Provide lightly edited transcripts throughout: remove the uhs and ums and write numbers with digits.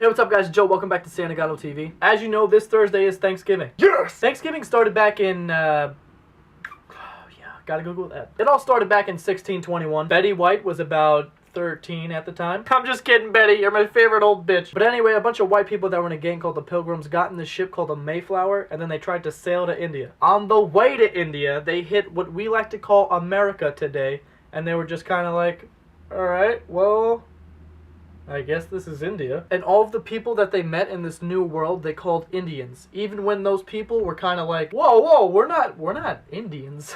Hey, what's up guys? Joe, welcome back to SantagatoTV. As you know, this Thursday is Thanksgiving. Yes! Thanksgiving started back in, gotta Google that. It all started back in 1621. Betty White was about 13 at the time. I'm just kidding, Betty. You're my favorite old bitch. But anyway, a bunch of white people that were in a gang called the Pilgrims got in this ship called the Mayflower, and then they tried to sail to India. On the way to India, they hit what we like to call America today, and they were just kind of like, alright, well, I guess this is India. And all of the people that they met in this new world, they called Indians. Even when those people were kind of like, whoa, we're not Indians.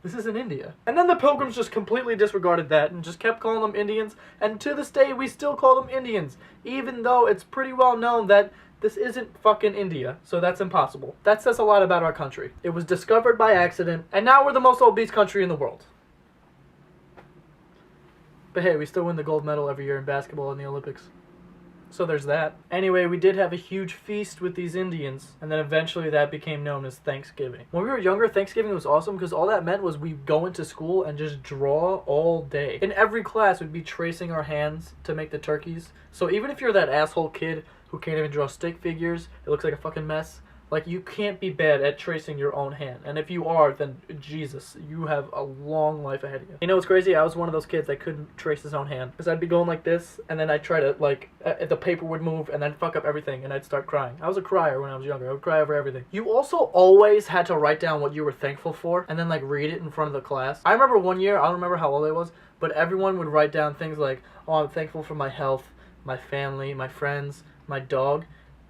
This isn't India. And then the Pilgrims just completely disregarded that and just kept calling them Indians. And to this day, we still call them Indians. Even though it's pretty well known that this isn't fucking India. So that's impossible. That says a lot about our country. It was discovered by accident. And now we're the most obese country in the world. But hey, we still win the gold medal every year in basketball in the Olympics. So there's that. Anyway, we did have a huge feast with these Indians, and then eventually that became known as Thanksgiving. When we were younger, Thanksgiving was awesome because all that meant was we'd go into school and just draw all day. In every class, we'd be tracing our hands to make the turkeys. So even if you're that asshole kid who can't even draw stick figures, it looks like a fucking mess, like, you can't be bad at tracing your own hand. And if you are, then Jesus, you have a long life ahead of you. You know what's crazy? I was one of those kids that couldn't trace his own hand. Because I'd be going like this, and then I'd try to, like, the paper would move, and then fuck up everything, and I'd start crying. I was a crier when I was younger. I would cry over everything. You also always had to write down what you were thankful for, and then, like, read it in front of the class. I remember one year, I don't remember how old I was, but everyone would write down things like, oh, I'm thankful for my health, my family, my friends, my dog.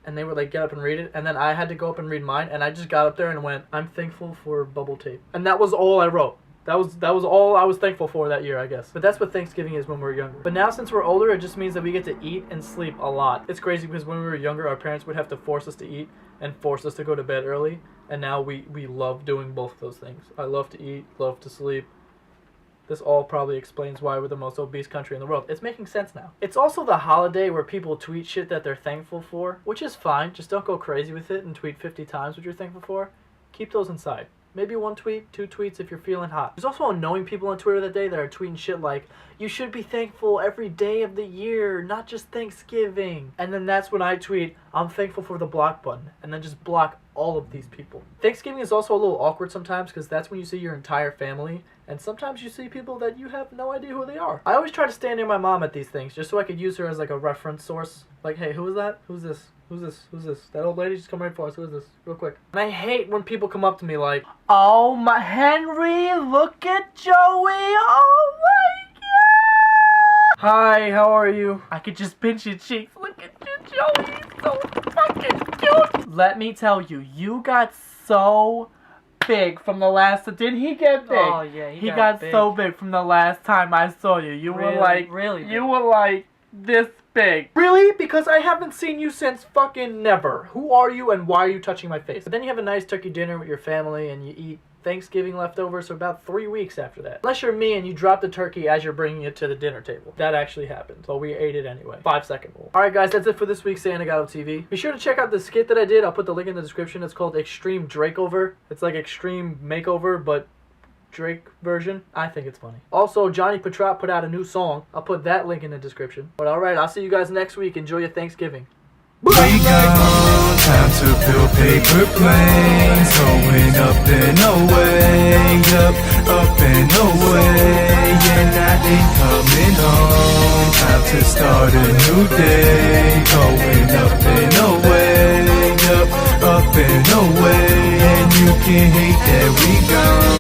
And they would like get up and read it, and then I had to go up and read mine, and I just got up there and went, I'm thankful for bubble tape. And that was all I wrote. That was all I was thankful for that year, I guess. But that's what Thanksgiving is when we're younger. But now since we're older, it just means that we get to eat and sleep a lot. It's crazy because when we were younger, our parents would have to force us to eat and force us to go to bed early, and now we love doing both of those things. I love to eat, love to sleep. This all probably explains why we're the most obese country in the world. It's making sense now. It's also the holiday where people tweet shit that they're thankful for, which is fine. Just don't go crazy with it and tweet 50 times what you're thankful for. Keep those inside. Maybe 1 tweet, 2 tweets if you're feeling hot. There's also annoying people on Twitter that day that are tweeting shit like, you should be thankful every day of the year, not just Thanksgiving. And then that's when I tweet, I'm thankful for the block button, and then just block all of these people. Thanksgiving is also a little awkward sometimes because that's when you see your entire family, and sometimes you see people that you have no idea who they are. I always try to stand near my mom at these things just so I could use her as like a reference source. Like, hey, who is that? Who's this? Who's this? Who's this? That old lady just come right for us. Who is this? Real quick. And I hate when people come up to me like, oh my Henry, look at Joey. Oh my God. Hi, how are you? I could just pinch your cheeks. Look at you, Joey. He's so fucking cute. Let me tell you, you got so big from the last. Didn't he get big? Oh yeah, he got big. So big from the last time I saw you. You were like, really big. You were like this big. Really? Because I haven't seen you since fucking never. Who are you and why are you touching my face? But then you have a nice turkey dinner with your family and you eat Thanksgiving leftovers for about 3 weeks after that. Unless you're me and you drop the turkey as you're bringing it to the dinner table. That actually happened. But we ate it anyway. 5-second rule. Alright guys, that's it for this week's SantagatoTV. Be sure to check out the skit that I did. I'll put the link in the description. It's called Extreme Drakeover. It's like Extreme Makeover, but Drake version. I think it's funny. Also, Johnny Patrat put out a new song. I'll put that link in the description. But alright, I'll see you guys next week. Enjoy your Thanksgiving. We gone, time to build paper planes, going up and away, up and away, and I ain't coming home, time to start a new day, going up and away, up and away, and you can hate that we gone.